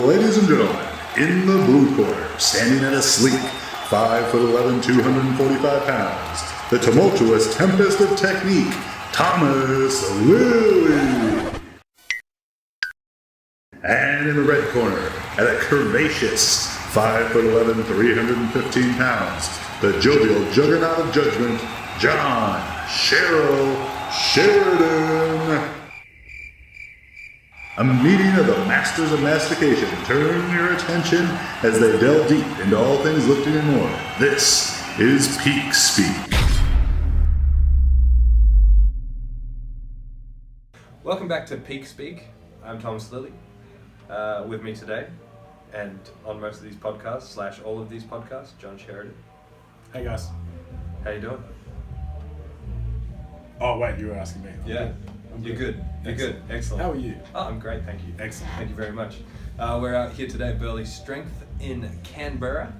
ladies and gentlemen, in the blue corner, standing at a sleek 5'11", 245 pounds, the tumultuous tempest of technique, Thomas Lilly. And in the red corner, at a curvaceous 5'11", 315 pounds, the jovial juggernaut of judgment, John Cheryl Sheridan. A meeting of the masters of mastication. Turn your attention as they delve deep into all things lifting and more. This is Peak Speak. Welcome back to Peak Speak. I'm Thomas Lilly. With me today, and on most of these podcasts, / all of these podcasts, John Sheridan. Hey guys. How you doing? Oh wait, you were asking me. Yeah. You're good. You're good. Excellent. How are you? Oh, I'm great, thank you. Excellent. Thank you very much. We're out here today at Burley Strength in Canberra,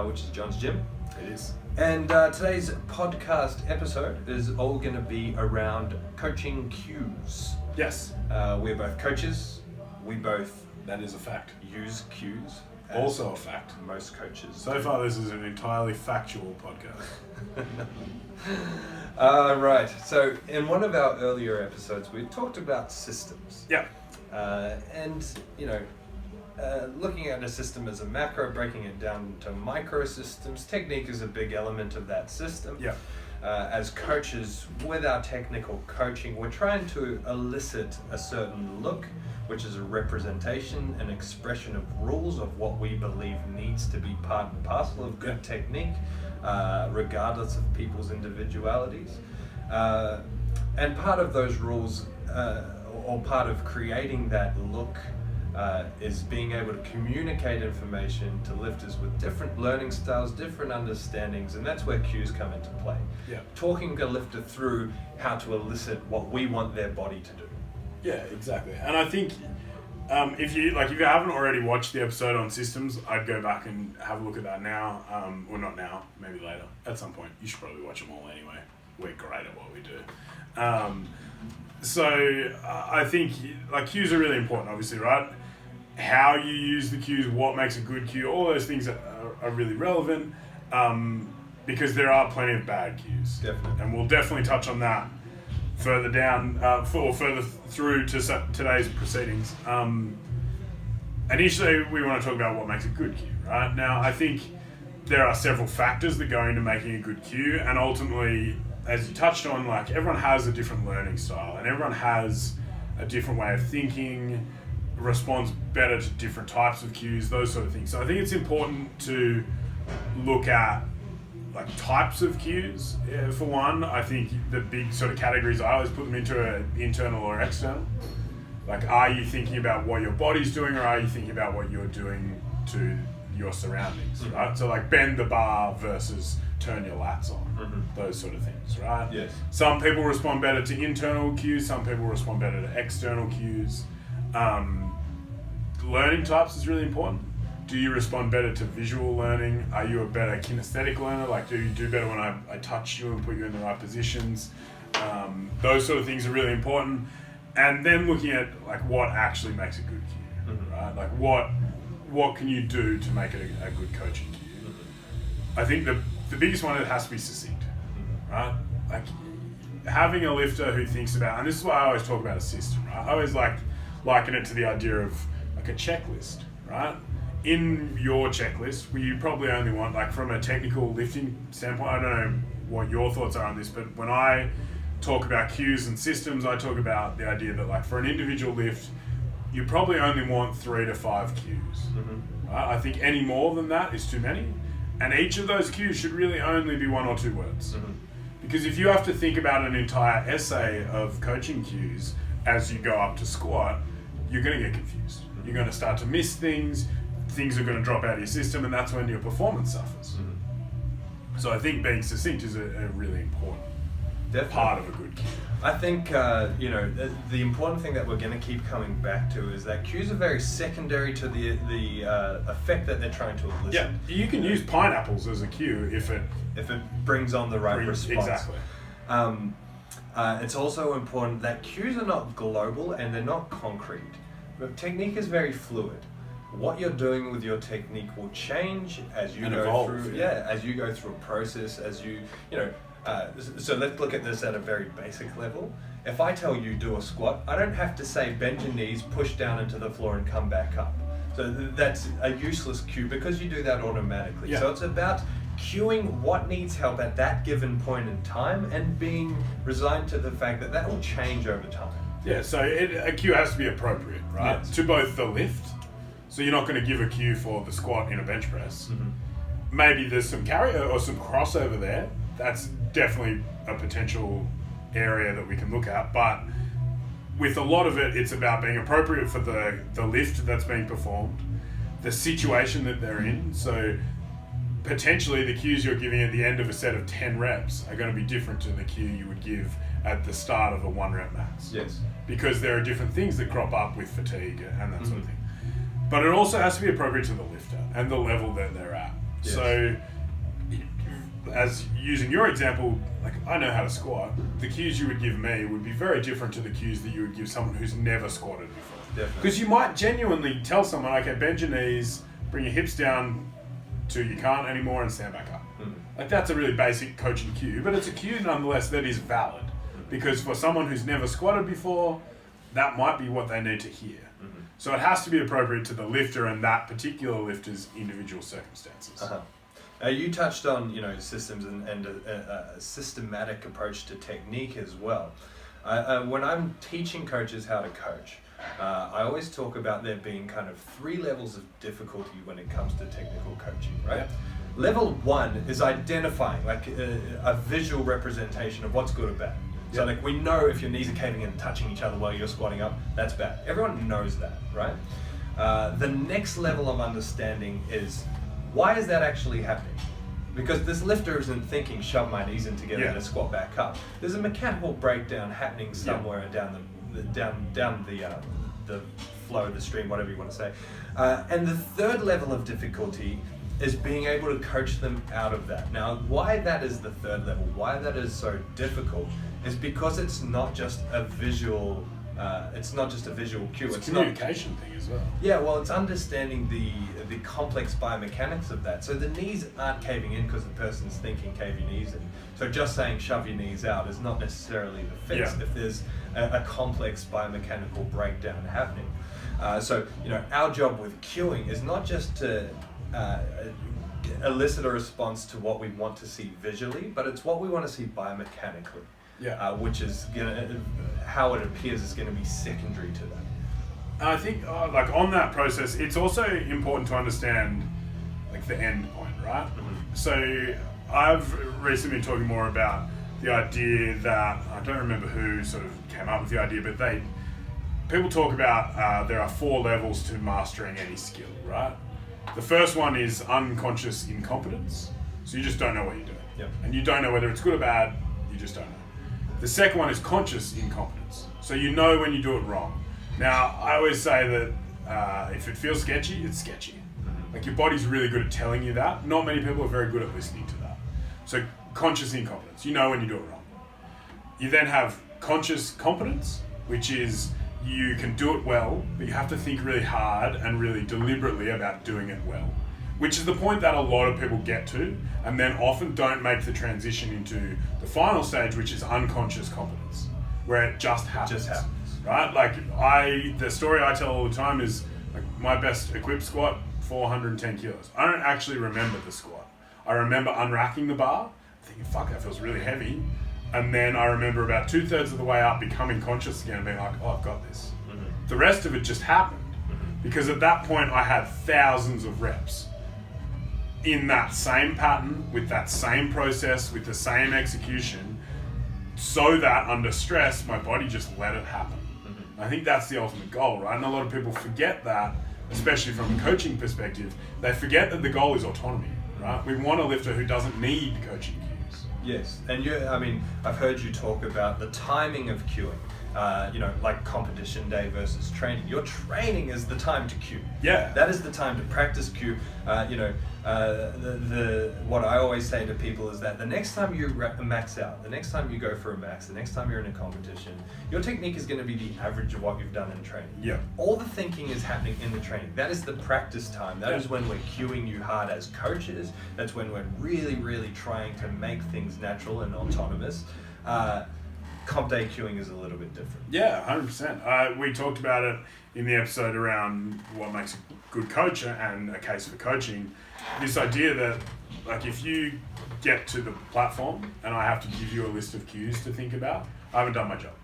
which is John's gym. It is. And today's podcast episode is all going to be around coaching cues. Yes. We're both coaches. We both That is a fact. use cues. Also a fact. Most coaches. So far this is an entirely factual podcast. Right. So in one of our earlier episodes, we talked about systems. Yeah. And, looking at a system as a macro, breaking it down to micro systems, technique is a big element of that system. Yeah. As coaches, with our technical coaching, we're trying to elicit a certain look, which is a representation, an expression of rules of what we believe needs to be part and parcel of good technique, regardless of people's individualities. And part of those rules, or part of creating that look, is being able to communicate information to lifters with different learning styles, different understandings, and that's where cues come into play. Yeah. Talking a lifter through how to elicit what we want their body to do. Yeah, exactly. And I think if you haven't already watched the episode on systems, I'd go back and have a look at that now. Well, not now, maybe later. At some point, you should probably watch them all anyway. We're great at what we do. So I think cues are really important, obviously, right? How you use the cues, what makes a good cue, all those things are really relevant, because there are plenty of bad cues. Definitely. And we'll definitely touch on that further down, or further through to today's proceedings. Initially, we want to talk about what makes a good cue, right? Now, I think there are several factors that go into making a good cue, and ultimately, as you touched on, everyone has a different learning style, and everyone has a different way of thinking, responds better to different types of cues, those sort of things. So I think it's important to look at types of cues. For one, I think the big sort of categories, I always put them into internal or external. Are you thinking about what your body's doing, or are you thinking about what you're doing to your surroundings, right? So bend the bar versus turn your lats on, those sort of things, right? Yes. Some people respond better to internal cues, some people respond better to external cues. Learning types is really important. Do you respond better to visual learning? Are you a better kinesthetic learner? Do you do better when I touch you and put you in the right positions? Those sort of things are really important. And then looking at what actually makes a good cue, right? What can you do to make it a good coaching cue? I think the biggest one, it has to be succinct, right? Having a lifter who thinks about, and this is why I always talk about a system, right? I always liken it to the idea of a checklist, right? In your checklist, you probably only want, from a technical lifting standpoint, I don't know what your thoughts are on this, but when I talk about cues and systems, I talk about the idea that for an individual lift, you probably only want 3 to 5 cues. Right? I think any more than that is too many, and each of those cues should really only be 1 or 2 words. Because if you have to think about an entire essay of coaching cues as you go up to squat, you're going to get confused. You're going to start to miss things are going to drop out of your system, and that's when your performance suffers. So I think being succinct is a really important part of a good cue. I think, the important thing that we're going to keep coming back to is that cues are very secondary to the effect that they're trying to elicit. Yeah, you can use pineapples as a cue if it brings on the right response. Exactly. It's also important that cues are not global and they're not concrete. But technique is very fluid. what you're doing with your technique will change as you And go evolve, through. yeah. As you go through a process, as you know. So let's look at this at a very basic level. If I tell you do a squat, I don't have to say bend your knees, push down into the floor, and come back up. So that's a useless cue because you do that automatically. Yeah. So it's about cueing what needs help at that given point in time and being resigned to the fact that that will change over time. Yeah, so a cue has to be appropriate, right? Yes. To both the lift, so you're not going to give a cue for the squat in a bench press. Mm-hmm. Maybe there's some carry or some crossover there. That's definitely a potential area that we can look at. But with a lot of it, it's about being appropriate for the lift that's being performed, the situation that they're in. So potentially the cues you're giving at the end of a set of 10 reps are going to be different to the cue you would give at the start of a 1 rep max. Yes. Because there are different things that crop up with fatigue and that sort of thing. But it also has to be appropriate to the lifter and the level that they're at. Yes. So, as using your example, like I know how to squat, the cues you would give me would be very different to the cues that you would give someone who's never squatted before. Definitely. Because you might genuinely tell someone, okay, bend your knees, bring your hips down to you can't anymore and stand back up. Like that's a really basic coaching cue, but it's a cue nonetheless that is valid. Because for someone who's never squatted before, that might be what they need to hear. So it has to be appropriate to the lifter and that particular lifter's individual circumstances. You touched on systems and a systematic approach to technique as well. When I'm teaching coaches how to coach, I always talk about there being kind of 3 levels of difficulty when it comes to technical coaching, right? Yep. Level 1 is identifying, like a visual representation of what's good or bad. So like we know if your knees are caving in and touching each other while you're squatting up, that's bad. Everyone knows that, right? The next level of understanding is, why is that actually happening? Because this lifter isn't thinking, shove my knees in together to squat back up. There's a mechanical breakdown happening somewhere down the flow, the stream, whatever you want to say. And the third level of difficulty is being able to coach them out of that. Now, why that is the third level, why that is so difficult, is because it's not just a visual. It's not just a visual cue. It's a communication thing as well. Yeah, well, it's understanding the complex biomechanics of that. So the knees aren't caving in because the person's thinking cave your knees in. So just saying shove your knees out is not necessarily the fix if there's a complex biomechanical breakdown happening. So our job with cueing is not just to elicit a response to what we want to see visually, but it's what we want to see biomechanically. Which is how it appears is going to be secondary to that. I think, like on that process, it's also important to understand, like the end point, right? So I've recently been talking more about the idea that I don't remember who sort of came up with the idea, but people talk about there are 4 levels to mastering any skill, right? The first one is unconscious incompetence, so you just don't know what you're doing, and you don't know whether it's good or bad. You just don't know. The second one is conscious incompetence. So you know when you do it wrong. Now, I always say that if it feels sketchy, it's sketchy. Like your body's really good at telling you that. Not many people are very good at listening to that. So conscious incompetence, you know when you do it wrong. You then have conscious competence, which is you can do it well, but you have to think really hard and really deliberately about doing it well. Which is the point that a lot of people get to, and then often don't make the transition into the final stage, which is unconscious competence, where it just happens. Right? Like the story I tell all the time is like my best equipped squat, 410 kilos. I don't actually remember the squat. I remember unracking the bar, thinking, fuck, that feels really heavy. And then I remember about 2/3 of the way up becoming conscious again and being like, oh, I've got this. The rest of it just happened. Because at that point I had thousands of reps in that same pattern, with that same process, with the same execution, so that under stress, my body just let it happen. I think that's the ultimate goal, right? And a lot of people forget that, especially from a coaching perspective. They forget that the goal is autonomy, right? We want a lifter who doesn't need coaching cues. Yes, and I've heard you talk about the timing of cueing. like competition day versus training. Your training is the time to cue. Yeah. That is the time to practice cue. What I always say to people is that the next time you max out, the next time you go for a max, the next time you're in a competition, your technique is going to be the average of what you've done in training. Yeah. All the thinking is happening in the training. That is the practice time. That is when we're cueing you hard as coaches. That's when we're really, really trying to make things natural and autonomous. Comp day cueing is a little bit different. Yeah, 100%. We talked about it in the episode around what makes a good coach and a case for coaching. This idea that, like, if you get to the platform and I have to give you a list of cues to think about, I haven't done my job.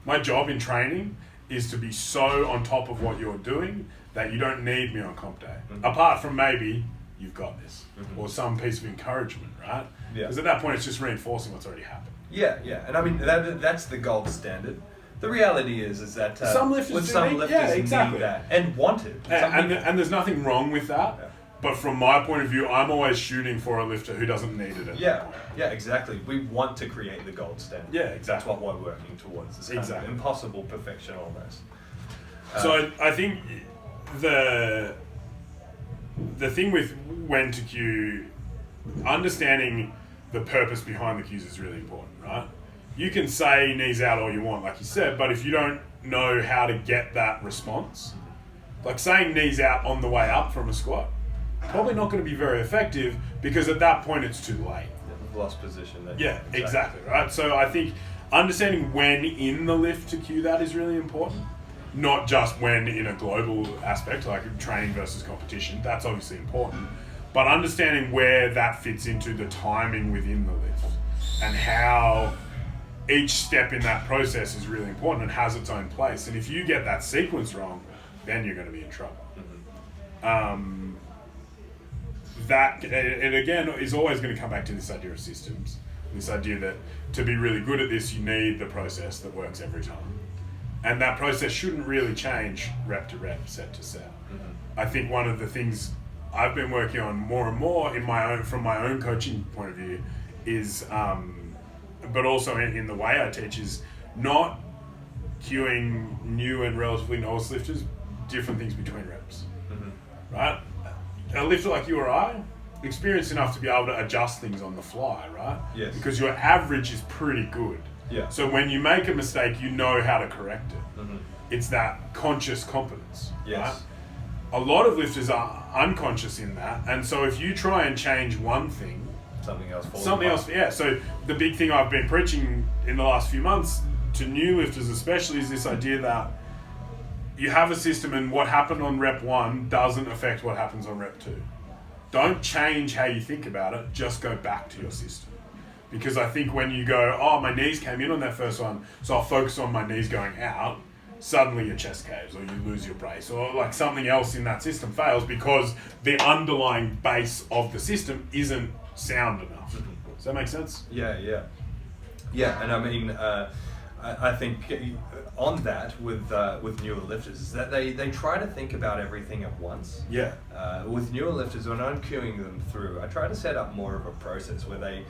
My job in training is to be so on top of what you're doing that you don't need me on comp day. Mm-hmm. Apart from maybe, you've got this, or some piece of encouragement, right? Yeah. Because at that point, it's just reinforcing what's already happened. Yeah, and I mean that's the gold standard. The reality is that some lifters need that and want it. And there's nothing wrong with that. Yeah. But from my point of view, I'm always shooting for a lifter who doesn't need it. Yeah, exactly. We want to create the gold standard. Yeah, exactly. That's what we're working towards. It's kind of impossible perfection almost. So I think the thing with when to cue, understanding the purpose behind the cues is really important, right? You can say knees out all you want, like you said, but if you don't know how to get that response, like saying knees out on the way up from a squat, probably not going to be very effective because at that point it's too late. We've lost position there. Yeah, exactly, right? So I think understanding when in the lift to cue that is really important, not just when in a global aspect, like training versus competition. That's obviously important. But understanding where that fits into the timing within the lift and how each step in that process is really important and has its own place. And if you get that sequence wrong, then you're going to be in trouble. Mm-hmm. That, and again, is always going to come back to this idea of systems. This idea that to be really good at this, you need the process that works every time. And that process shouldn't really change rep to rep, set to set. Mm-hmm. I think one of the things I've been working on more and more from my own coaching point of view is, but also in the way I teach, is not cueing new and relatively novice lifters, different things between reps, right? A lifter like you or I, experienced enough to be able to adjust things on the fly, right? Yes. Because your average is pretty good. Yeah. So when you make a mistake, you know how to correct it. Mm-hmm. It's that conscious competence, yes. right? A lot of lifters are unconscious in that, and so if you try and change one thing, something else, yeah. So the big thing I've been preaching in the last few months to new lifters especially is this idea that you have a system and what happened on rep 1 doesn't affect what happens on rep 2. Don't change how you think about it, just go back to your system. Because I think when you go, oh, my knees came in on that first one, so I'll focus on my knees going out, suddenly your chest caves or you lose your brace or like something else in that system fails because the underlying base of the system isn't sound enough. Does that make sense? Yeah. And I mean, I think on that with newer lifters is that they try to think about everything at once. Yeah. With newer lifters, when I'm cueing them through, I try to set up more of a process where they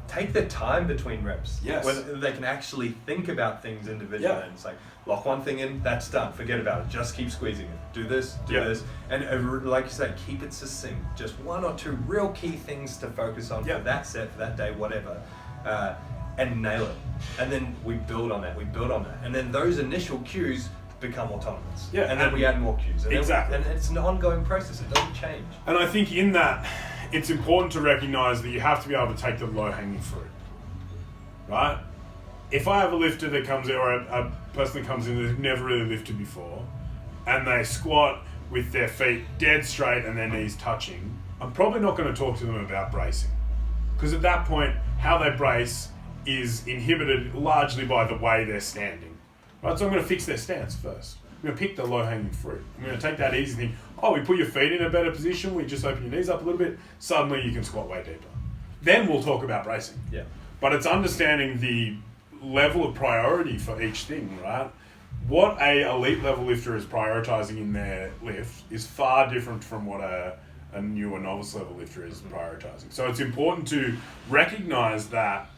take the time between reps. Yes. Where they can actually think about things individually. Yeah. And it's like, lock one thing in, that's done. Forget about it. Just keep squeezing it. Do this, do this. And like you said, keep it succinct. Just one or two real key things to focus on for that set, for that day, whatever. And nail it. And then we build on that. And then those initial cues become autonomous. Yeah. And then we add more cues. And exactly. And it's an ongoing process. It doesn't change. And I think in that, it's important to recognize that you have to be able to take the low-hanging fruit, right? If I have a lifter that comes in, or a person that comes in that's never really lifted before, and they squat with their feet dead straight and their knees touching, I'm probably not going to talk to them about bracing. Because at that point, how they brace is inhibited largely by the way they're standing. Right? So I'm going to fix their stance first. I'm going to pick the low-hanging fruit. I'm going to take that easy thing. Oh, we put your feet in a better position. We just open your knees up a little bit. Suddenly you can squat way deeper. Then we'll talk about bracing. Yeah. But it's understanding the level of priority for each thing, right? What a elite level lifter is prioritizing in their lift is far different from what a new or novice level lifter is prioritizing. So it's important to recognize that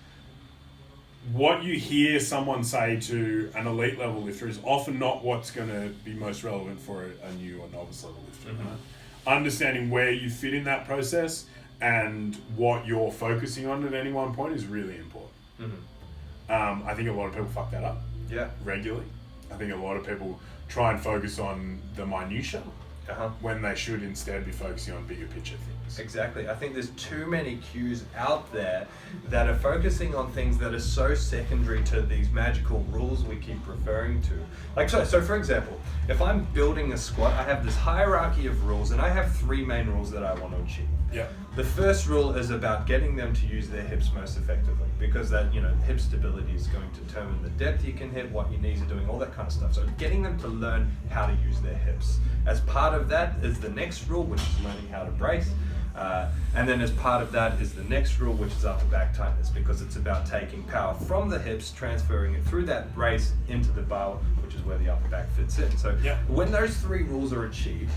what you hear someone say to an elite level lifter is often not what's going to be most relevant for a new or novice level lifter. Mm-hmm. Right? Understanding where you fit in that process and what you're focusing on at any one point is really important. Mm-hmm. I think a lot of people fuck that up Yeah. regularly. I think a lot of people try and focus on the minutiae Uh-huh. when they should instead be focusing on bigger picture things. Exactly. I think there's too many cues out there that are focusing on things that are so secondary to these magical rules we keep referring to. Like, so for example, if I'm building a squat, I have this hierarchy of rules, and I have 3 main rules that I want to achieve. Yeah. The first rule is about getting them to use their hips most effectively, because that, hip stability is going to determine the depth you can hit, what your knees are doing, all that kind of stuff. So getting them to learn how to use their hips. As part of that is the next rule, which is learning how to brace. And then as part of that is the next rule, which is upper back tightness, because it's about taking power from the hips, transferring it through that brace into the bar, which is where the upper back fits in. So Yeah. when those 3 rules are achieved,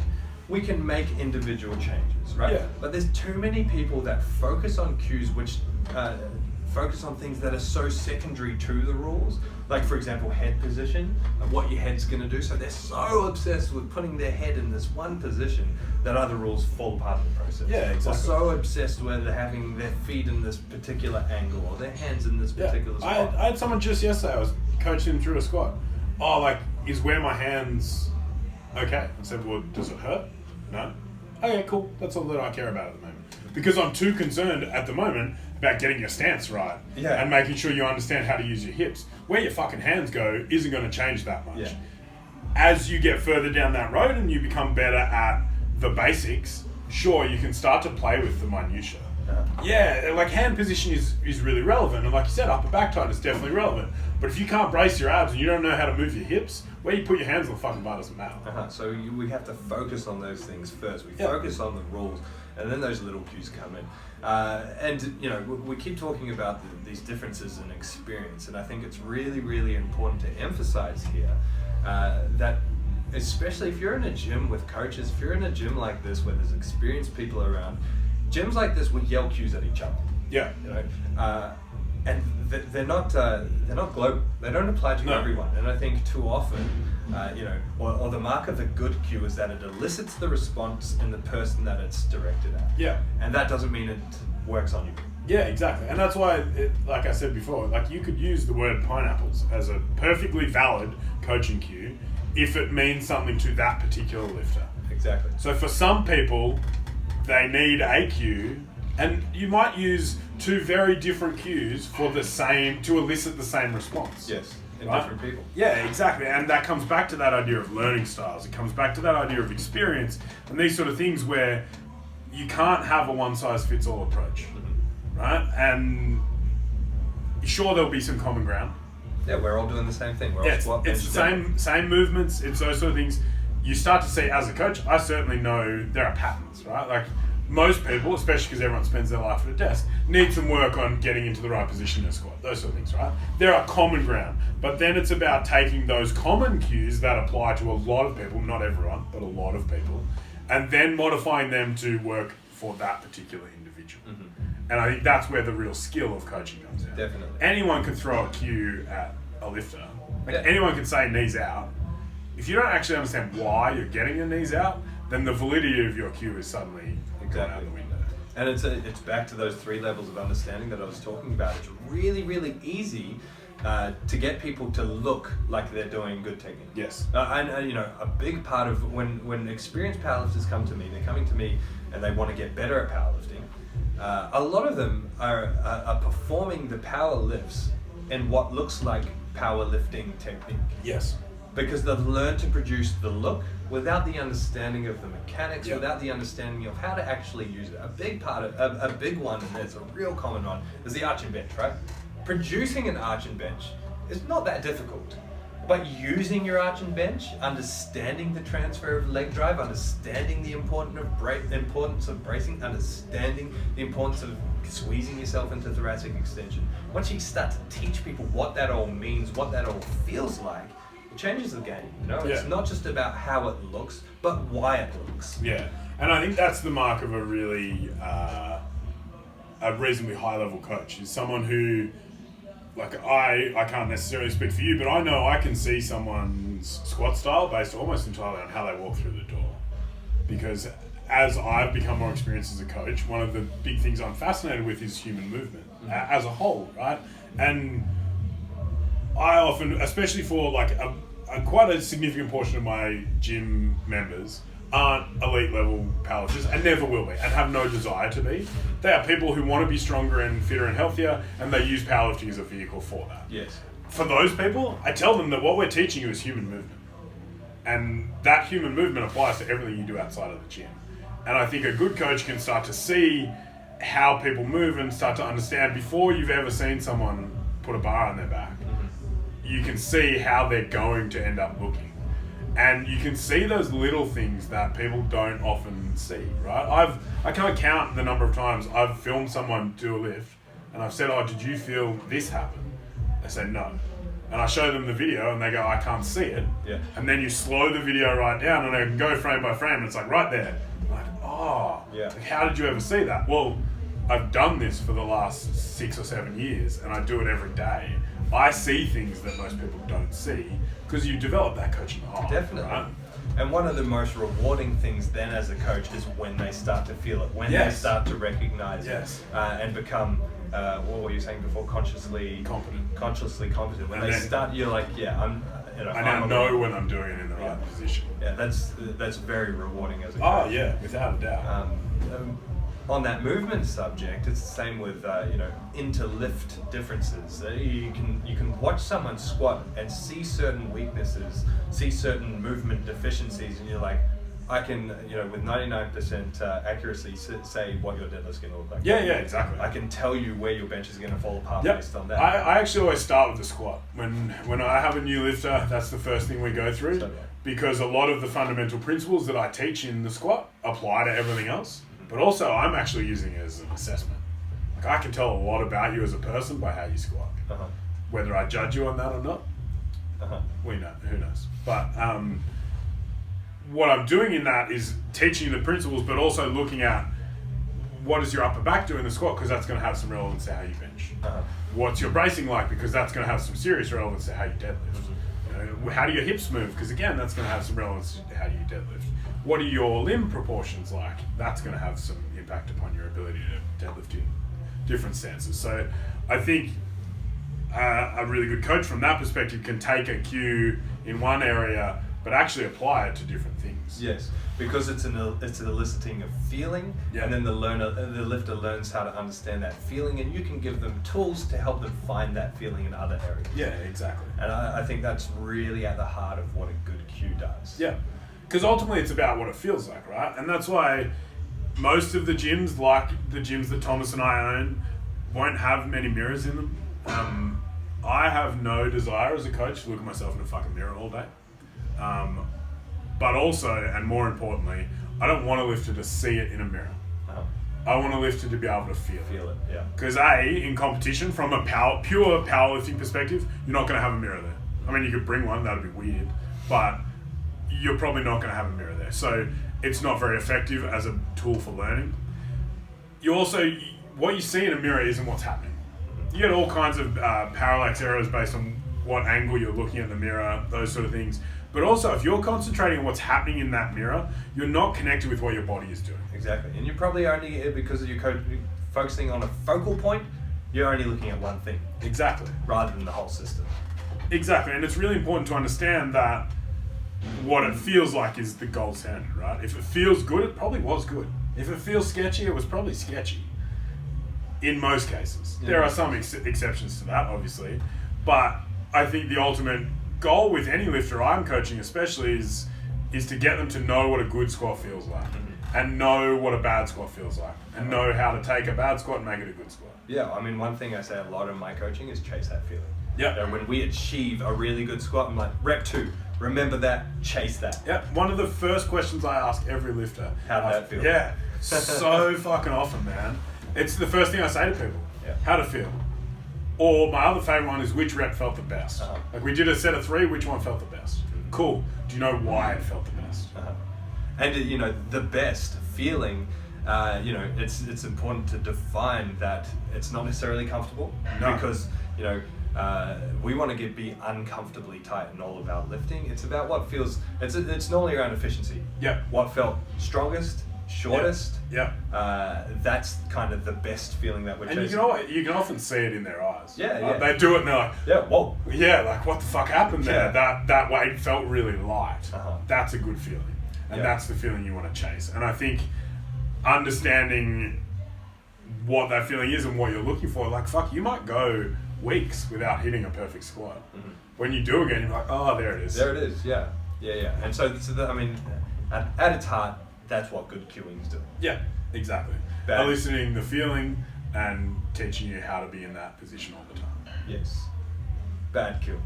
we can make individual changes, right? Yeah. But there's too many people that focus on cues which focus on things that are so secondary to the rules. Like, for example, head position, and what your head's going to do. So they're so obsessed with putting their head in this one position that other rules fall apart in the process. Yeah, exactly. Or so obsessed with having their feet in this particular angle or their hands in this particular spot. I had someone just yesterday, I was coaching him through a squat. Oh, like, is where my hands okay? I said, well, does it hurt? No. Okay, cool. That's all that I care about at the moment. Because I'm too concerned at the moment about getting your stance right. Yeah. And making sure you understand how to use your hips. Where your fucking hands go isn't going to change that much. Yeah. As you get further down that road and you become better at the basics, sure, you can start to play with the minutiae. Yeah, like hand position is really relevant. And like you said, upper back tight is definitely relevant. But if you can't brace your abs and you don't know how to move your hips, where you put your hands on the fucking bar doesn't matter. So we have to focus on those things first. We Yeah. focus on the rules, and then those little cues come in. And we keep talking about these differences in experience, and I think it's really, really important to emphasize here that, especially if you're in a gym with coaches, if you're in a gym like this where there's experienced people around, gyms like this will yell cues at each other. Yeah. And they're not global. They don't apply to everyone. And I think too often, or the mark of a good cue is that it elicits the response in the person that it's directed at. Yeah. And that doesn't mean it works on you. Yeah, exactly. And that's why, like I said before, like you could use the word pineapples as a perfectly valid coaching cue if it means something to that particular lifter. Exactly. So for some people, they need a cue, and you might use 2 very different cues for to elicit the same response. Yes. In Right? different people. Yeah, exactly. And that comes back to that idea of learning styles. It comes back to that idea of experience and these sort of things where you can't have a one-size-fits-all approach. Right? And sure, there'll be some common ground. Yeah, we're all doing the same thing. We're all squat, It's bench, the jump. same movements. It's those sort of things. You start to see as a coach. I certainly know there are patterns, right? Like most people, especially because everyone spends their life at a desk, need some work on getting into the right position in a squat. Those sort of things, right? There are common ground, but then it's about taking those common cues that apply to a lot of people, not everyone, but a lot of people, and then modifying them to work for that particular individual. Mm-hmm. And I think that's where the real skill of coaching comes in. Definitely. Anyone can throw a cue at a lifter. Like Yeah. anyone can say knees out. If you don't actually understand why you're getting your knees out, then the validity of your cue is suddenly gone out the window. And it's back to those 3 levels of understanding that I was talking about. It's really, really easy to get people to look like they're doing good technique. Yes. And a big part of when experienced powerlifters come to me, they're coming to me and they want to get better at powerlifting. A lot of them are performing the power lifts in what looks like powerlifting technique. Yes. Because they've learned to produce the look without the understanding of the mechanics, Yeah. without the understanding of how to actually use it. A big part of a big one, and it's a real common one, is the arch and bench, right? Producing an arch and bench is not that difficult. But using your arch and bench, understanding the transfer of leg drive, understanding the importance of bracing, understanding the importance of squeezing yourself into thoracic extension. Once you start to teach people what that all means, what that all feels like, it changes the game. It's Yeah. not just about how it looks, but why it looks. Yeah. And I think that's the mark of a really, a reasonably high level coach, is someone who like I can't necessarily speak for you, but I know I can see someone's squat style based almost entirely on how they walk through the door. Because as I've become more experienced as a coach, one of the big things I'm fascinated with is human movement as a whole, right? And I often, especially for like quite a significant portion of my gym members, aren't elite level powerlifters and never will be and have no desire to be. They are people who want to be stronger and fitter and healthier, and they use powerlifting as a vehicle for that. Yes. For those people, I tell them that what we're teaching you is human movement. And that human movement applies to everything you do outside of the gym. And I think a good coach can start to see how people move and start to understand before you've ever seen someone put a bar on their back. You can see how they're going to end up looking. And you can see those little things that people don't often see, right? I can't count the number of times I've filmed someone do a lift and I've said, oh, did you feel this happen? They say no. And I show them the video and they go, I can't see it. Yeah. And then you slow the video right down and I can go frame by frame and it's like right there. I'm like, oh, yeah. Like, how did you ever see that? Well, I've done this for the last 6 or 7 years and I do it every day. I see things that most people don't see because you develop that coaching eye. Definitely. Right? And one of the most rewarding things then as a coach is when they start to feel it, when they start to recognize it and become, what were you saying before, consciously competent. When they start, you're like, I'm, I now know when I'm doing it in the right position. Yeah, that's very rewarding as a coach. Oh yeah, without a doubt. On that movement subject, it's the same with inter-lift differences. You can watch someone squat and see certain weaknesses, see certain movement deficiencies, and you're like, I can with 99% accuracy say what your deadlift's going to look like. Yeah, exactly. I can tell you where your bench is going to fall apart based on that. I actually always start with the squat. When I have a new lifter, that's the first thing we go through, because a lot of the fundamental principles that I teach in the squat apply to everything else. But also, I'm actually using it as an assessment. Like, I can tell a lot about you as a person by how you squat. Whether I judge you on that or not, we know. Who knows? But what I'm doing in that is teaching you the principles, but also looking at what does your upper back do in the squat, because that's going to have some relevance to how you bench. What's your bracing like, because that's going to have some serious relevance to how you deadlift. How do your hips move, because again, that's going to have some relevance to how you deadlift. What are your limb proportions like? That's going to have some impact upon your ability to deadlift in different stances. So I think a really good coach from that perspective can take a cue in one area but actually apply it to different things. Yes, because it's an eliciting of feeling, and then the lifter learns how to understand that feeling, and you can give them tools to help them find that feeling in other areas. Yeah, exactly. And I think that's really at the heart of what a good cue does. Yeah. Because ultimately it's about what it feels like, right? And that's why most of the gyms, like the gyms that Thomas and I own, won't have many mirrors in them. I have no desire as a coach to look at myself in a fucking mirror all day. But also, and more importantly, I don't want a lifter to see it in a mirror. I want a lifter to be able to feel it. Yeah. Because in competition, from a pure powerlifting perspective, you're not going to have a mirror there. I mean, you could bring one, that'd be weird. But you're probably not going to have a mirror there. So it's not very effective as a tool for learning. You also, what you see in a mirror isn't what's happening. You get all kinds of parallax errors based on what angle you're looking at the mirror, those sort of things. But also, if you're concentrating on what's happening in that mirror, you're not connected with what your body is doing. Exactly. And you're probably only, because you're focusing on a focal point, you're only looking at one thing. Exactly. Rather than the whole system. Exactly. And it's really important to understand that what it feels like is the gold standard, right? If it feels good, it probably was good. If it feels sketchy, it was probably sketchy. In most cases. Yeah. There are some exceptions to that, obviously. But I think the ultimate goal with any lifter I'm coaching especially is to get them to know what a good squat feels like, and know what a bad squat feels like, and know how to take a bad squat and make it a good squat. Yeah, I mean, one thing I say a lot in my coaching is chase that feeling. Yeah. And when we achieve a really good squat, I'm like, rep 2, remember that, chase that. Yeah, one of the first questions I ask every lifter. How'd that feel? Yeah, so fucking often, man. It's the first thing I say to people. Yeah. How'd it feel? Or my other favorite one is which rep felt the best. Like we did a set of 3, which one felt the best? Cool. Do you know why it felt the best? And the best feeling, it's important to define that it's not necessarily comfortable. No. Because We want to be uncomfortably tight in all of our lifting. It's about what feels. It's normally around efficiency. Yep. What felt strongest, shortest. Yep. That's kind of the best feeling that we're And chasing. you can often see it in their eyes. Yeah, yeah. They do it and they're like, Yeah. Whoa. yeah, like what the fuck happened there? Yeah. That weight felt really light. Uh-huh. That's a good feeling. And Yeah. that's the feeling you want to chase. And I think understanding what that feeling is and what you're looking for, like fuck, you might go weeks without hitting a perfect squat. Mm-hmm. When you do again, you're like, oh, there it is. There it is. Yeah. Yeah. And so I mean, at its heart, that's what good cueing is doing. Yeah, exactly. Bad. Eliciting the feeling and teaching you how to be in that position all the time. Yes. Bad cue.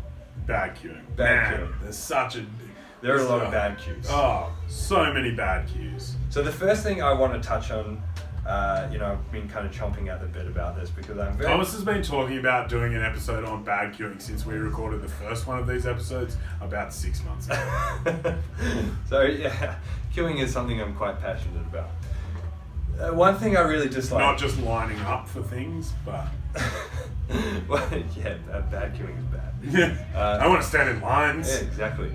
Bad cueing. Bad Man, cueing. there's such a... There are a lot of bad cues. Oh, so many bad cues. So the first thing I want to touch on, I've been kind of chomping at the bit about this because I'm very... Thomas has been talking about doing an episode on bad cueing since we recorded the first one of these episodes about 6 months ago. So yeah, cueing is something I'm quite passionate about. One thing I really dislike... Not just lining up for things, but... well, yeah, bad cueing is bad. I want to stand in lines. Yeah, exactly.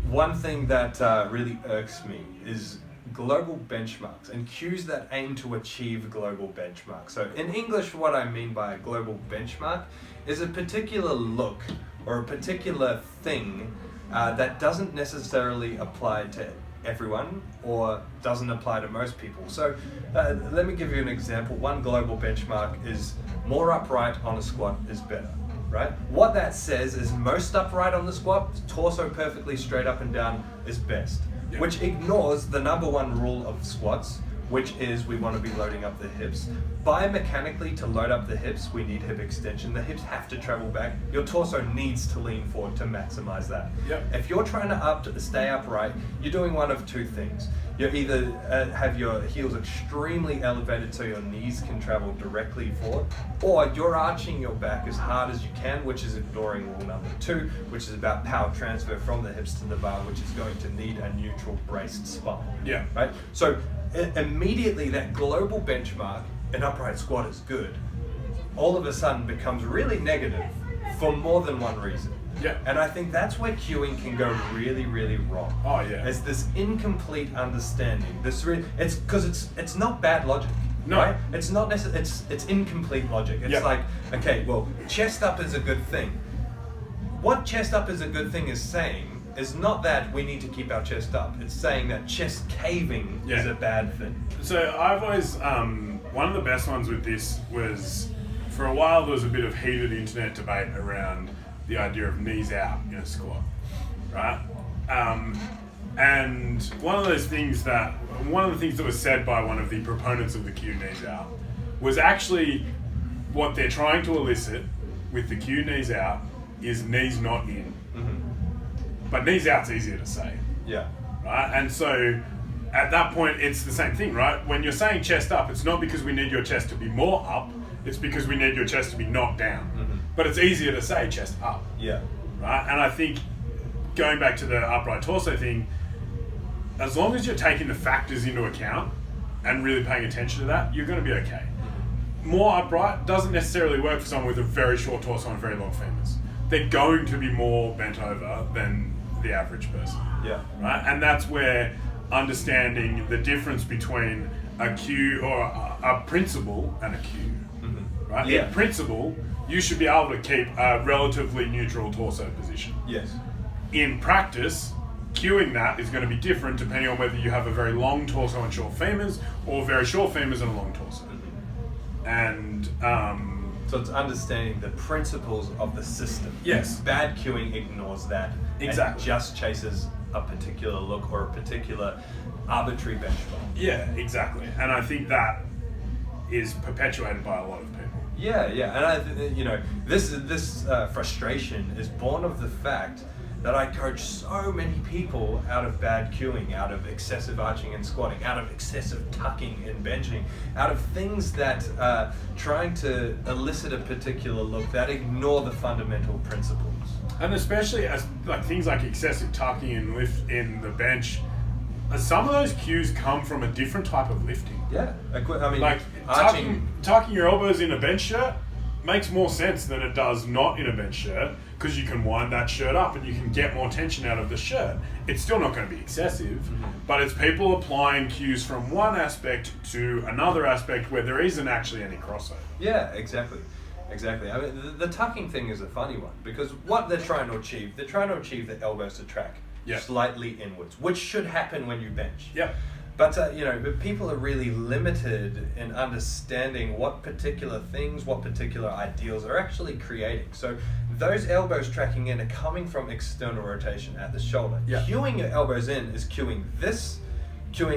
One thing that really irks me is global benchmarks and cues that aim to achieve global benchmarks. So in English, what I mean by a global benchmark is a particular look or a particular thing that doesn't necessarily apply to everyone or doesn't apply to most people. So let me give you an example. One global benchmark is more upright on a squat is better. Right? What that says is most upright on the squat, torso perfectly straight up and down is best. Yeah. Which ignores the number one rule of squats, which is we want to be loading up the hips. Biomechanically, to load up the hips, we need hip extension. The hips have to travel back. Your torso needs to lean forward to maximize that. Yep. If you're trying to stay upright, you're doing one of two things. You either have your heels extremely elevated so your knees can travel directly forward, or you're arching your back as hard as you can, which is ignoring rule number 2, which is about power transfer from the hips to the bar, which is going to need a neutral braced spine. Yeah. Right? So immediately that global benchmark, an upright squat is good, all of a sudden becomes really negative for more than one reason. Yeah. And I think that's where cueing can go really, really wrong. Oh, yeah. It's this incomplete understanding. It's because it's not bad logic. No. Right? It's not necessarily. It's incomplete logic. It's Yeah. like, okay, well, chest up is a good thing. What chest up is a good thing is saying is not that we need to keep our chest up. It's saying that chest caving is Yeah. a bad thing. So I've always, one of the best ones with this was, for a while there was a bit of heated internet debate around the idea of knees out in a squat, right? And one of the things that was said by one of the proponents of the cue knees out was actually what they're trying to elicit with the cue knees out is knees not in. But knees out's easier to say, Yeah. right? And so at that point, it's the same thing, right? When you're saying chest up, it's not because we need your chest to be more up, it's because we need your chest to be knocked down. But it's easier to say chest up, Yeah. right? And I think going back to the upright torso thing, as long as you're taking the factors into account and really paying attention to that, you're going to be okay. More upright doesn't necessarily work for someone with a very short torso and very long femurs. They're going to be more bent over than the average person. Yeah. Right? And that's where understanding the difference between a cue or a principle and a cue. Right? Yeah. In principle, you should be able to keep a relatively neutral torso position. Yes. In practice, cueing that is going to be different depending on whether you have a very long torso and short femurs or very short femurs and a long torso. And So it's understanding the principles of the system. Yes. Bad cueing ignores that. Exactly. And just chases a particular look or a particular arbitrary benchmark. yeah, exactly. And I think that is perpetuated by a lot of people. Yeah, and this frustration is born of the fact that I coach so many people out of bad cueing, out of excessive arching and squatting, out of excessive tucking and benching, out of things that trying to elicit a particular look that ignore the fundamental principles. And especially as like things like excessive tucking and lift in the bench, some of those cues come from a different type of lifting. Yeah, I mean, Like arching. tucking your elbows in a bench shirt makes more sense than it does not in a bench shirt, because you can wind that shirt up and you can get more tension out of the shirt. It's still not going to be excessive, but it's people applying cues from one aspect to another aspect where there isn't actually any crossover. Yeah, exactly. Exactly. I mean, the tucking thing is a funny one, because what they're trying to achieve the elbows to track slightly inwards, which should happen when you bench. Yeah. But but people are really limited in understanding what particular things, what particular ideals are actually creating. So those elbows tracking in are coming from external rotation at the shoulder. Yeah. Cueing your elbows in is cueing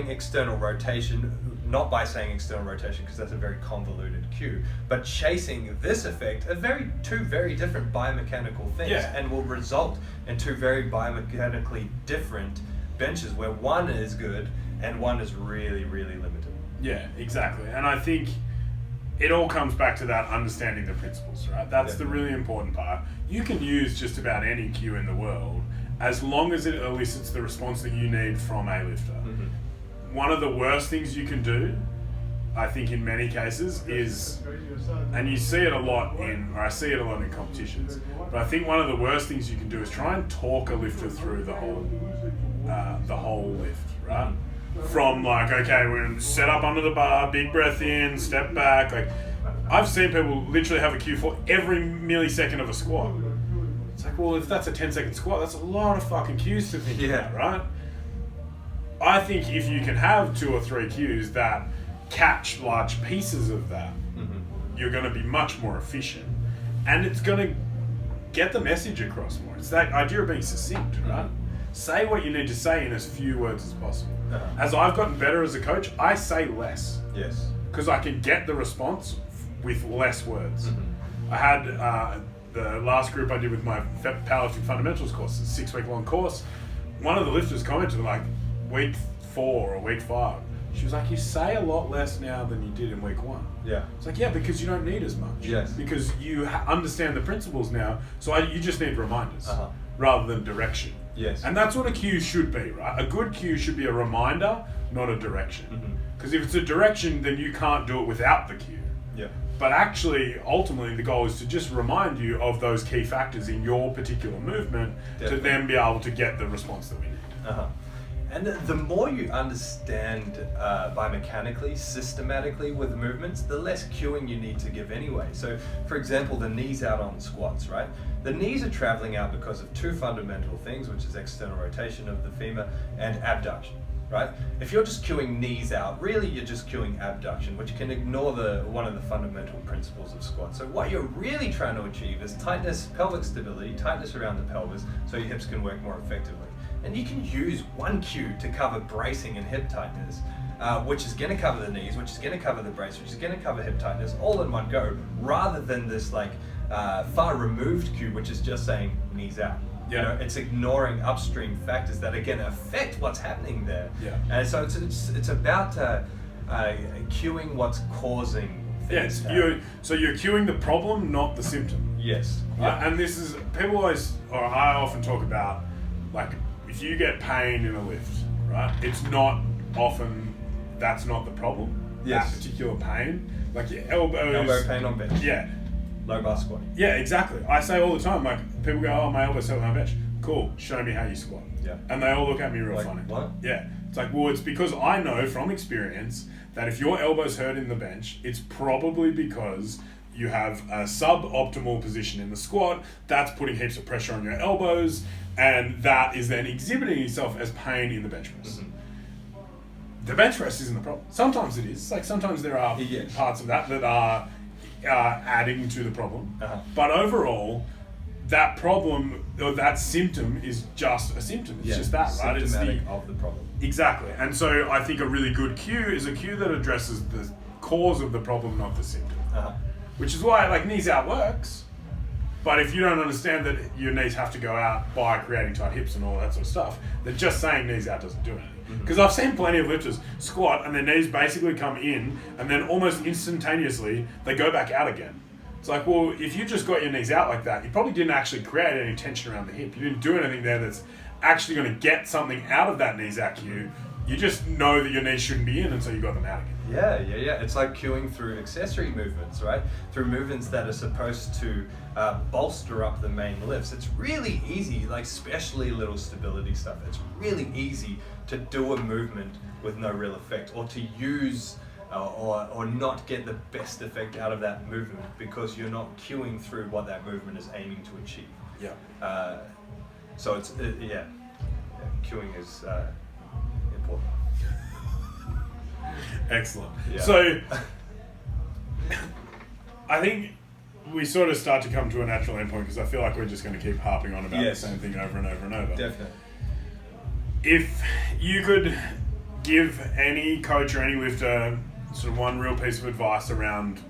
external rotation, not by saying external rotation because that's a very convoluted cue, but chasing this effect are two very different biomechanical things, and will result in two very biomechanically different benches where one is good and one is really, really limited. Yeah, exactly. And I think it all comes back to that understanding the principles, right? That's the really important part. You can use just about any cue in the world as long as it elicits the response that you need from a lifter. Mm-hmm. One of the worst things you can do, I think in many cases, is, and you see it a lot I see it a lot in competitions, but I think one of the worst things you can do is try and talk a lifter through the whole lift, right? From like, okay, we're going to set up under the bar, big breath in, step back. Like, I've seen people literally have a cue for every millisecond of a squat. It's like, well, if that's a 10-second squat, that's a lot of fucking cues to think about, right? I think if you can have 2 or 3 cues that catch large pieces of that, you're going to be much more efficient, and it's going to get the message across more. It's that idea of being succinct, right? Say what you need to say in as few words as possible. As I've gotten better as a coach, I say less. Yes. Because I can get the response with less words. I had the last group I did with my Powerlifting Fundamentals course, a 6-week long course. One of the lifters commented like week 4 or week 5. She was like, you say a lot less now than you did in week 1. Yeah. It's like, yeah, because you don't need as much. Yes. Because you understand the principles now, so you just need reminders rather than direction. Yes. And that's what a cue should be, right? A good cue should be a reminder, not a direction. Because if it's a direction, then you can't do it without the cue. Yeah. But actually, ultimately, the goal is to just remind you of those key factors in your particular movement to then be able to get the response that we need. And the more you understand biomechanically, systematically with movements, the less cueing you need to give anyway. So, for example, the knees out on squats, right? The knees are traveling out because of 2 fundamental things, which is external rotation of the femur and abduction, right? If you're just cueing knees out, really you're just cueing abduction, which can ignore one of the fundamental principles of squat. So what you're really trying to achieve is tightness, pelvic stability, tightness around the pelvis, so your hips can work more effectively. And you can use one cue to cover bracing and hip tightness, which is going to cover the knees, which is going to cover the brace, which is going to cover hip tightness, all in one go, rather than this like far removed cue, which is just saying knees out. You know, it's ignoring upstream factors that again affect what's happening there. And so it's about cueing what's causing things. So you're cueing the problem, not the symptom. Yes. And this is, people always, or I often talk about, like, if you get pain in a lift, right? It's not often, that's not the problem. Yes. That particular pain. Like your elbows. Elbow pain on bench. Yeah. Low bar squatting. Yeah, exactly. I say all the time, like, people go, oh, my elbow's hurt on bench. Cool, show me how you squat. Yeah. And they all look at me real like, funny. What? Yeah. It's like, well, it's because I know from experience that if your elbow's hurt in the bench, it's probably because you have a suboptimal position in the squat, that's putting heaps of pressure on your elbows, and that is then exhibiting itself as pain in the bench press. The bench press isn't the problem. Sometimes it is. Like, sometimes there are parts of that are adding to the problem. But overall, that problem, or that symptom is just a symptom. It's just that, right? It's symptomatic of the problem. Exactly. And so I think a really good cue is a cue that addresses the cause of the problem, not the symptom. Which is why, like, knees out works. But if you don't understand that your knees have to go out by creating tight hips and all that sort of stuff, then just saying knees out doesn't do anything. Because I've seen plenty of lifters squat and their knees basically come in and then almost instantaneously they go back out again. It's like, well, if you just got your knees out like that, you probably didn't actually create any tension around the hip. You didn't do anything there that's actually going to get something out of that knees out cue. You just know that your knees shouldn't be in, and so you got them out again. Yeah. It's like cueing through accessory movements, right? Through movements that are supposed to bolster up the main lifts. It's really easy, like especially little stability stuff. It's really easy to do a movement with no real effect, or to use or not get the best effect out of that movement because you're not cueing through what that movement is aiming to achieve. Yeah. So it's cueing is important. Excellent. Yeah. So, I think we sort of start to come to a natural endpoint because I feel like we're just going to keep harping on about Yes. the same thing over and over and over. Definitely. If you could give any coach or any lifter sort of one real piece of advice around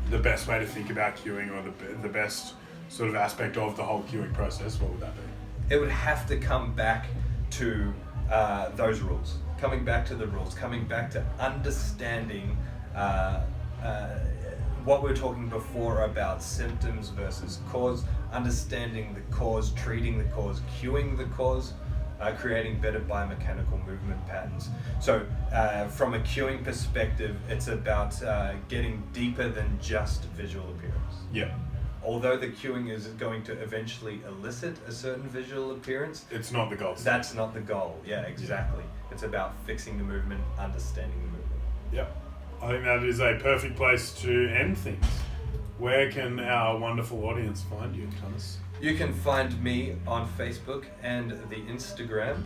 the best way to think about cueing, or the best sort of aspect of the whole cueing process, what would that be? It would have to come back to those rules, coming back to the rules, coming back to understanding what we were talking before about symptoms versus cause, understanding the cause, treating the cause, cueing the cause, creating better biomechanical movement patterns. So from a cueing perspective, it's about getting deeper than just visual appearance. Yeah. Although the cueing is going to eventually elicit a certain visual appearance, It's not the goal. that's not the goal. Yeah, exactly. It's about fixing the movement, understanding the movement. Yep. I think that is a perfect place to end things. Where can our wonderful audience find you, Thomas? You can find me on Facebook and the Instagram.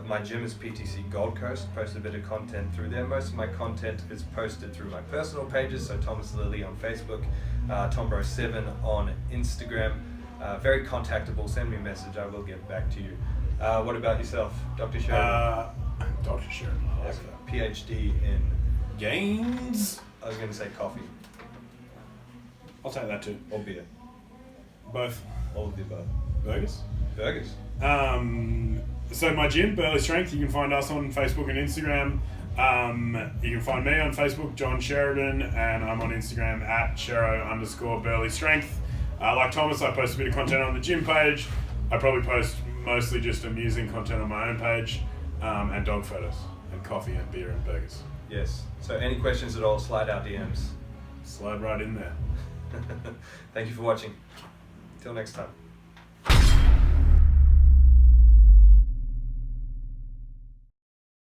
My gym is PTC Gold Coast. Post a bit of content through there. Most of my content is posted through my personal pages, so Thomas Lilly on Facebook, Tombro7 on Instagram. Very contactable. Send me a message. I will get back to you. What about yourself, Dr. Sheridan? Dr. Sheridan. I like that. PhD in, Gains? I was going to say coffee I'll take that too. or beer. Both. All of the above. Burgers? Burgers. So my gym, Burley Strength, you can find us on Facebook and Instagram. You can find me on Facebook, John Sheridan, and I'm on Instagram at Shero_Burley Strength. Like Thomas, I post a bit of content on the gym page. I probably post mostly just amusing content on my own page, and dog photos, and coffee and beer and burgers. Yes. So any questions at all, slide our DMs. Slide right in there. Thank you for watching. Till next time.